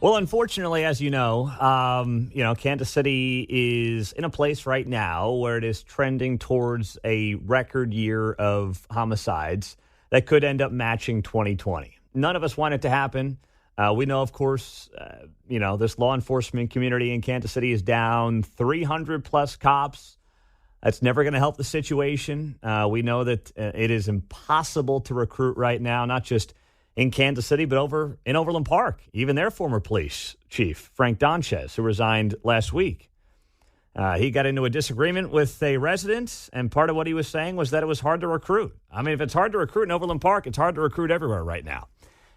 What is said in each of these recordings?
Well, unfortunately, as Kansas City is in a place right now where it is trending towards a record year of homicides that could end up matching 2020. None of us want it to happen. We know, of course, this law enforcement community in Kansas City is down 300 plus cops. That's never going to help the situation. We know that it is impossible to recruit right now, not just in Kansas City, but over in Overland Park. Even their former police chief, Frank Donchez, who resigned last week. He got into a disagreement with a resident, and part of what he was saying was that it was hard to recruit. I mean, if it's hard to recruit in Overland Park, it's hard to recruit everywhere right now.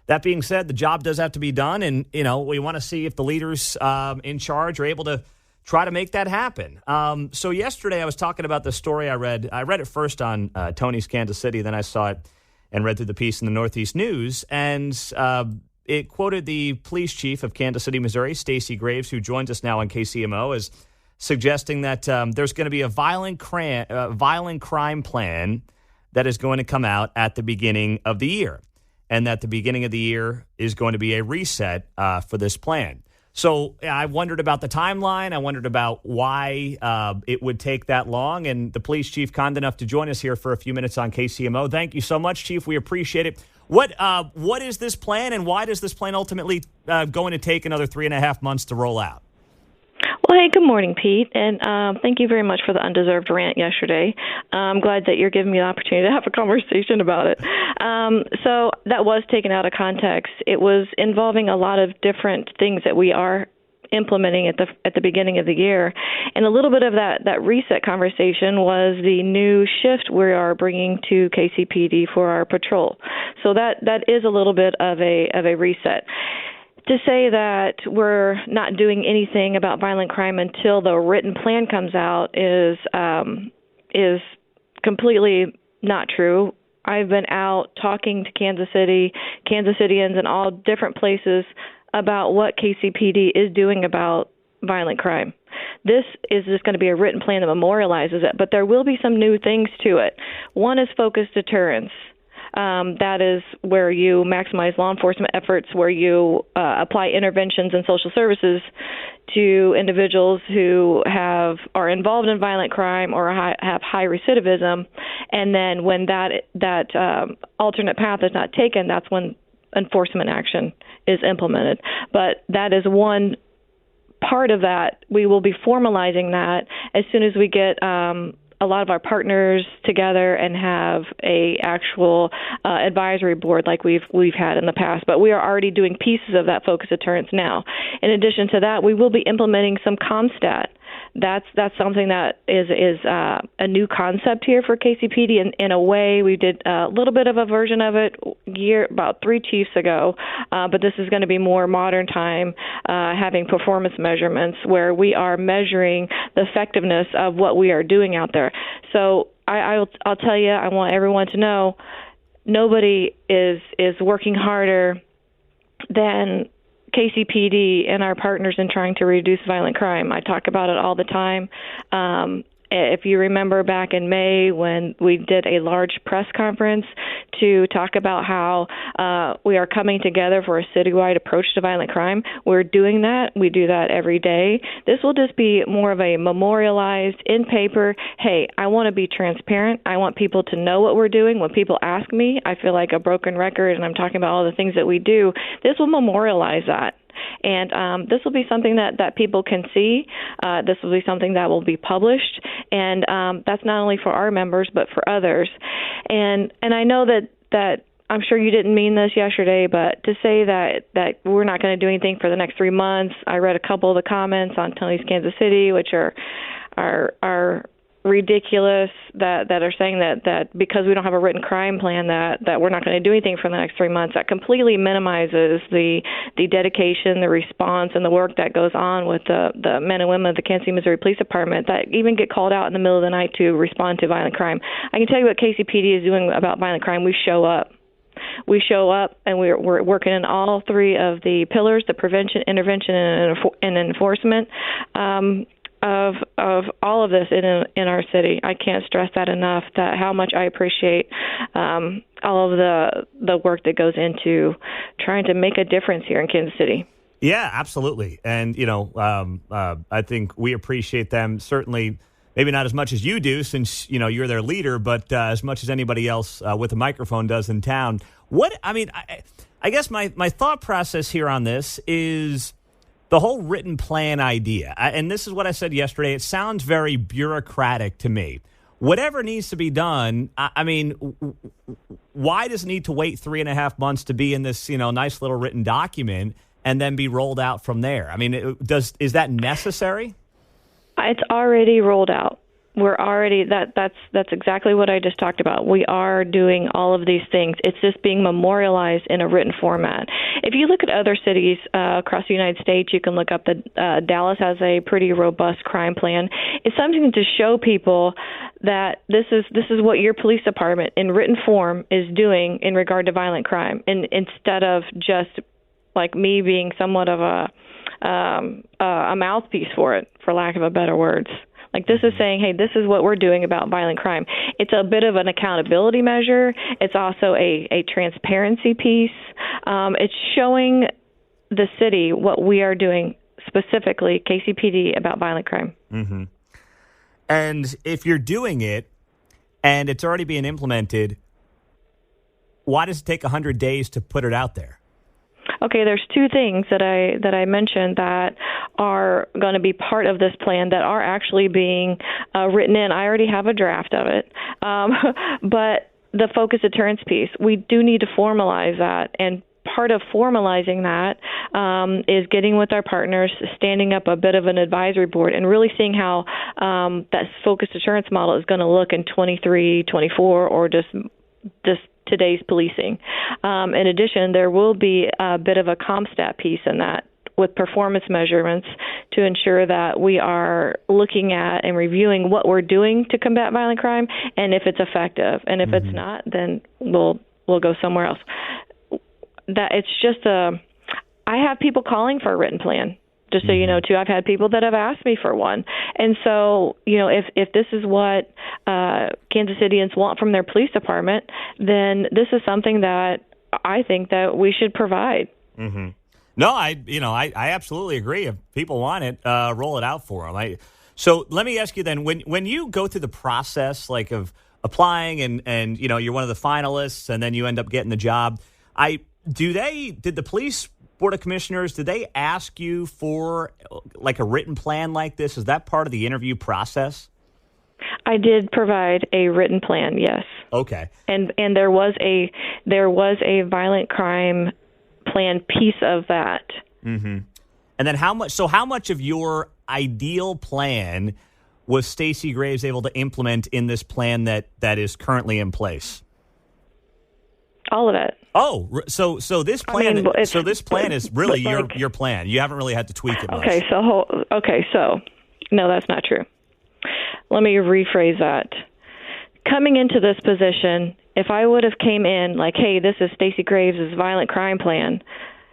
That being said, the job does have to be done, and, we want to see if the leaders in charge are able to try to make that happen. So yesterday I was talking about the story I read. I read it first on Tony's Kansas City, then I saw it and read through the piece in the Northeast News, and it quoted the police chief of Kansas City, Missouri, Stacey, who joins us now on KCMO, as suggesting that there's going to be a violent crime plan that is going to come out at the beginning of the year, and that the beginning of the year is going to be a reset for this plan. So I wondered about the timeline. I wondered about why it would take that long. And the police chief, kind enough to join us here for a few minutes on KCMO. Thank you so much, Chief. We appreciate it. What is this plan, and why does this plan ultimately going to take another 3.5 months to roll out? Well, hey, good morning, Pete, and thank you very much for the undeserved rant yesterday. I'm glad that you're giving me the opportunity to have a conversation about it. So that was taken out of context. It was involving a lot of different things that we are implementing at the beginning of the year, and a little bit of that reset conversation was the new shift we are bringing to KCPD for our patrol. So that is a little bit of a reset. To say that we're not doing anything about violent crime until the written plan comes out is completely not true. I've been out talking to Kansas Cityans in all different places about what KCPD is doing about violent crime. This is just going to be a written plan that memorializes it, but there will be some new things to it. One is focused deterrence. That is where you maximize law enforcement efforts, where you apply interventions and social services to individuals who are involved in violent crime or have high recidivism. And then when that alternate path is not taken, that's when enforcement action is implemented. But that is one part of that. We will be formalizing that as soon as we get a lot of our partners together and have a actual advisory board like we've had in the past. But we are already doing pieces of that focus deterrence now. In addition to that, we will be implementing some ComStat. That's something that is a new concept here for KCPD. In a way, we did a little bit of a version of it about 3 chiefs ago, but this is going to be more modern time, having performance measurements where we are measuring the effectiveness of what we are doing out there. So I'll tell you, I want everyone to know nobody is working harder than KCPD and our partners in trying to reduce violent crime. I talk about it all the time. If you remember back in May when we did a large press conference to talk about how we are coming together for a citywide approach to violent crime, we're doing that. We do that every day. This will just be more of a memorialized, in paper, hey, I want to be transparent. I want people to know what we're doing. When people ask me, I feel like a broken record and I'm talking about all the things that we do. This will memorialize that. And this will be something that people can see. This will be something that will be published. And that's not only for our members, but for others. And I know that I'm sure you didn't mean this yesterday, but to say that we're not going to do anything for the next 3 months, I read a couple of the comments on Tony's Kansas City, which are ridiculous, that are saying that because we don't have a written crime plan that we're not going to do anything for the next 3 months. That completely minimizes the dedication, the response, and the work that goes on with the men and women of the Kansas City, Missouri Police Department that even get called out in the middle of the night to respond to violent crime. I can tell you what KCPD is doing about violent crime. We show up. We show up, and we're working in all 3 of the pillars: the prevention, intervention, and enforcement. Of all of this in our city. I can't stress that enough, that how much I appreciate all of the work that goes into trying to make a difference here in Kansas City. Yeah, absolutely. And, I think we appreciate them certainly, maybe not as much as you do since, you're their leader, but as much as anybody else with a microphone does in town. I guess my thought process here on this is the whole written plan idea. And this is what I said yesterday. It sounds very bureaucratic to me. Whatever needs to be done, why does it need to wait 3.5 months to be in this, nice little written document and then be rolled out from there? I mean, is that necessary? It's already rolled out. We're already that's exactly what I just talked about. We are doing all of these things. It's just being memorialized in a written format. If you look at other cities across the United States, you can look up that Dallas has a pretty robust crime plan. It's something to show people that this is what your police department in written form is doing in regard to violent crime, and instead of just like me being somewhat of a mouthpiece for it, for lack of a better words. Like, this is saying, hey, this is what we're doing about violent crime. It's a bit of an accountability measure. It's also a transparency piece. It's showing the city what we are doing, specifically KCPD, about violent crime. Mm-hmm. And if you're doing it and it's already being implemented, why does it take 100 days to put it out there? Okay, there's two things that I mentioned that are going to be part of this plan that are actually being written in. I already have a draft of it, but the focus deterrence piece, we do need to formalize that, and part of formalizing that is getting with our partners, standing up a bit of an advisory board, and really seeing how that focus deterrence model is going to look in 23, 24, or just today's policing. In addition, there will be a bit of a CompStat piece in that with performance measurements to ensure that we are looking at and reviewing what we're doing to combat violent crime and if it's effective. And if it's not, then we'll go somewhere else. That it's just I have people calling for a written plan. Just so you know, too, I've had people that have asked me for one. And so, if this is what Kansas Cityans want from their police department, then this is something that I think that we should provide. Mm-hmm. No, I absolutely agree. If people want it, roll it out for them. So let me ask you then, when you go through the process, like of applying and you're one of the finalists and then you end up getting the job, did the police Board of Commissioners, did they ask you for like a written plan like this? Is that part of the interview process? I did provide a written plan, yes. Okay. And there was a violent crime plan piece of that. Mm-hmm. And then how much of your ideal plan was Stacey Graves able to implement in this plan that is currently in place? All of it. Oh, so this plan this plan is really your plan. You haven't really had to tweak it much. So no, that's not true. Let me rephrase that. Coming into this position, if I would have came in like, hey, this is Stacey Graves' violent crime plan,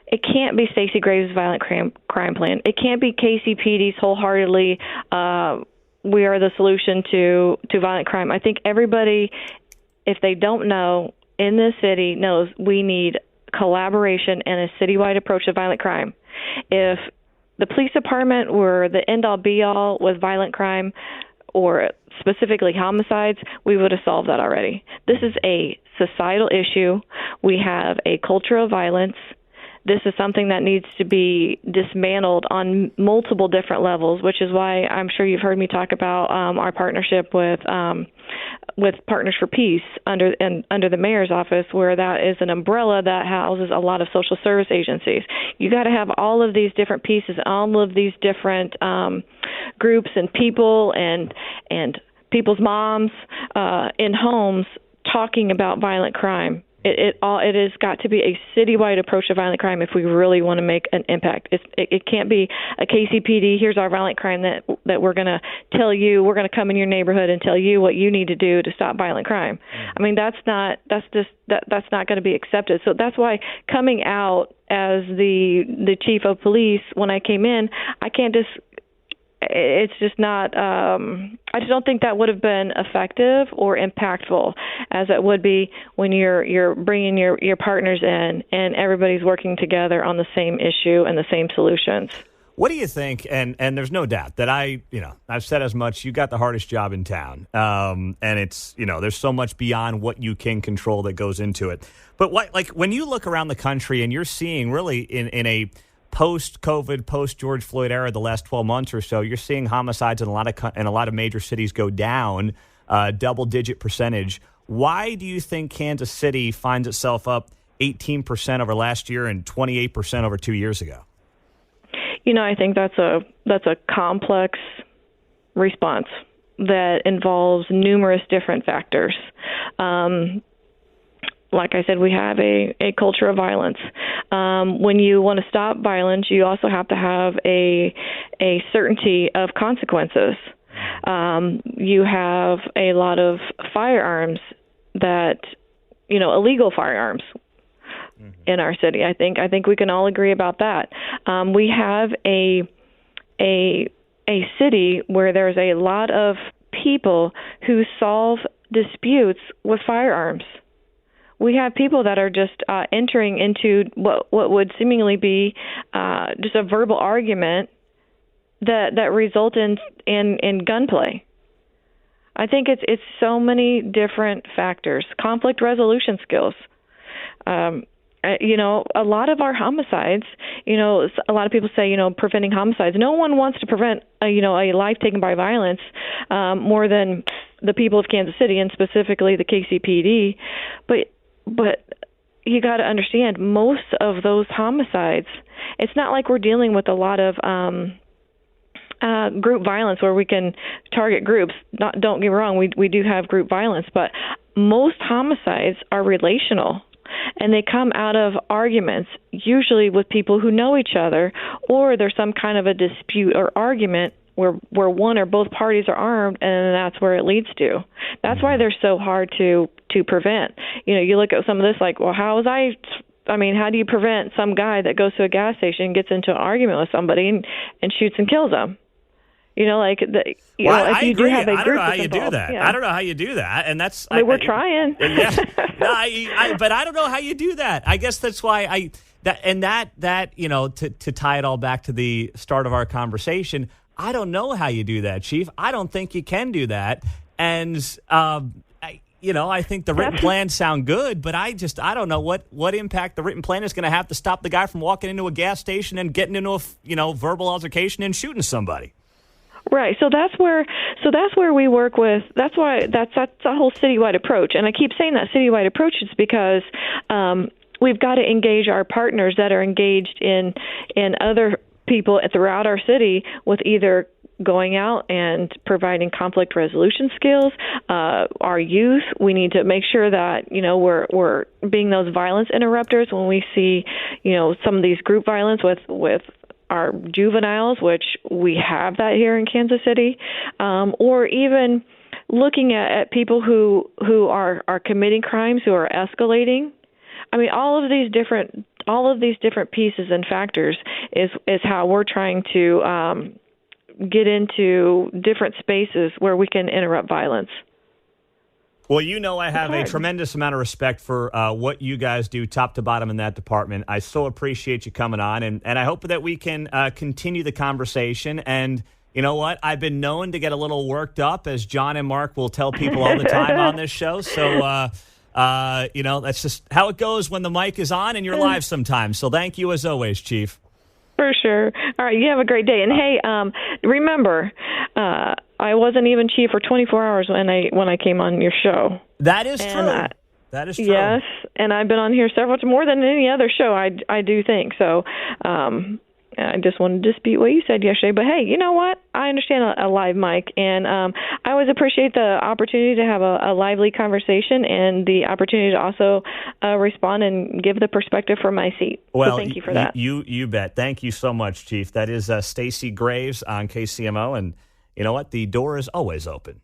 it can't be Stacey Graves' violent crime plan. It can't be KCPD's wholeheartedly we are the solution to violent crime. I think everybody, if they don't know, in this city knows we need collaboration and a citywide approach to violent crime. If the police department were the end-all, be-all with violent crime, or specifically homicides, we would have solved that already. This is a societal issue. We have a culture of violence. This is something that needs to be dismantled on multiple different levels, which is why I'm sure you've heard me talk about our partnership with Partners for Peace under the mayor's office, where that is an umbrella that houses a lot of social service agencies. You got to have all of these different pieces, all of these different groups and people and people's moms in homes talking about violent crime. It has got to be a citywide approach to violent crime if we really want to make an impact. It can't be a KCPD. Here's our violent crime that we're going to tell you. We're going to come in your neighborhood and tell you what you need to do to stop violent crime. I mean, that's not going to be accepted. So that's why coming out as the chief of police, when I came in, I can't just it's just not. I just don't think that would have been effective or impactful as it would be when you're bringing your partners in and everybody's working together on the same issue and the same solutions. What do you think? And there's no doubt that I've said as much. You got the hardest job in town, and it's there's so much beyond what you can control that goes into it. But when you look around the country and you're seeing really in a post-COVID, post-George Floyd era, the last 12 months or so, you're seeing homicides in a lot of major cities go down, double-digit percentage. Why do you think Kansas City finds itself up 18% over last year and 28% over 2 years ago? I think that's a complex response that involves numerous different factors. Like I said, we have a culture of violence. When you want to stop violence, you also have to have a certainty of consequences. You have a lot of firearms that, illegal firearms in our city. I think we can all agree about that. We have a city where there's a lot of people who solve disputes with firearms. We have people that are just entering into what would seemingly be just a verbal argument that result in gunplay. I think it's so many different factors. Conflict resolution skills. A lot of our homicides, a lot of people say, preventing homicides. No one wants to prevent, a life taken by violence more than the people of Kansas City and specifically the KCPD. But you got to understand, most of those homicides, it's not like we're dealing with a lot of group violence where we can target groups. Don't get me wrong, we do have group violence, but most homicides are relational. And they come out of arguments, usually with people who know each other, or there's some kind of a dispute or argument where one or both parties are armed, and that's where it leads to. That's why they're so hard to prevent. You look at some of this like, well, how do you prevent some guy that goes to a gas station, gets into an argument with somebody, and shoots and kills them? If you do have a group I don't know how you do that. Yeah. I don't know how you do that, and that's. We're trying. Yeah, but I don't know how you do that. I guess that's why to tie it all back to the start of our conversation. I don't know how you do that, Chief. I don't think you can do that, and I think the written plans sound good, but I don't know what impact the written plan is going to have to stop the guy from walking into a gas station and getting into a verbal altercation and shooting somebody. Right. So that's where we work with. That's why that's a whole citywide approach. And I keep saying that citywide approach is because we've got to engage our partners that are engaged in other people throughout our city with either going out and providing conflict resolution skills. Our youth, we need to make sure that we're being those violence interrupters when we see some of these group violence with our juveniles, which we have that here in Kansas City, or even looking at people who are committing crimes, who are escalating. I mean, all of these different pieces and factors is how we're trying to get into different spaces where we can interrupt violence. Well, I have a tremendous amount of respect for what you guys do top to bottom in that department. I so appreciate you coming on, and I hope that we can continue the conversation. And you know what? I've been known to get a little worked up, as John and Mark will tell people all the time on this show. So, that's just how it goes when the mic is on and you're live sometimes. So thank you as always, Chief. For sure. All right, you have a great day. And hey, remember, I wasn't even chief for 24 hours when I came on your show. That is true. That is true. Yes, and I've been on here more than any other show, I do think. So I just wanted to dispute what you said yesterday. But hey, you know what? I understand a live mic, and I always appreciate the opportunity to have a lively conversation and the opportunity to also respond and give the perspective from my seat. Well, so thank you for that. You bet. Thank you so much, Chief. That is Stacey Graves on KCMO, and you know what? The door is always open.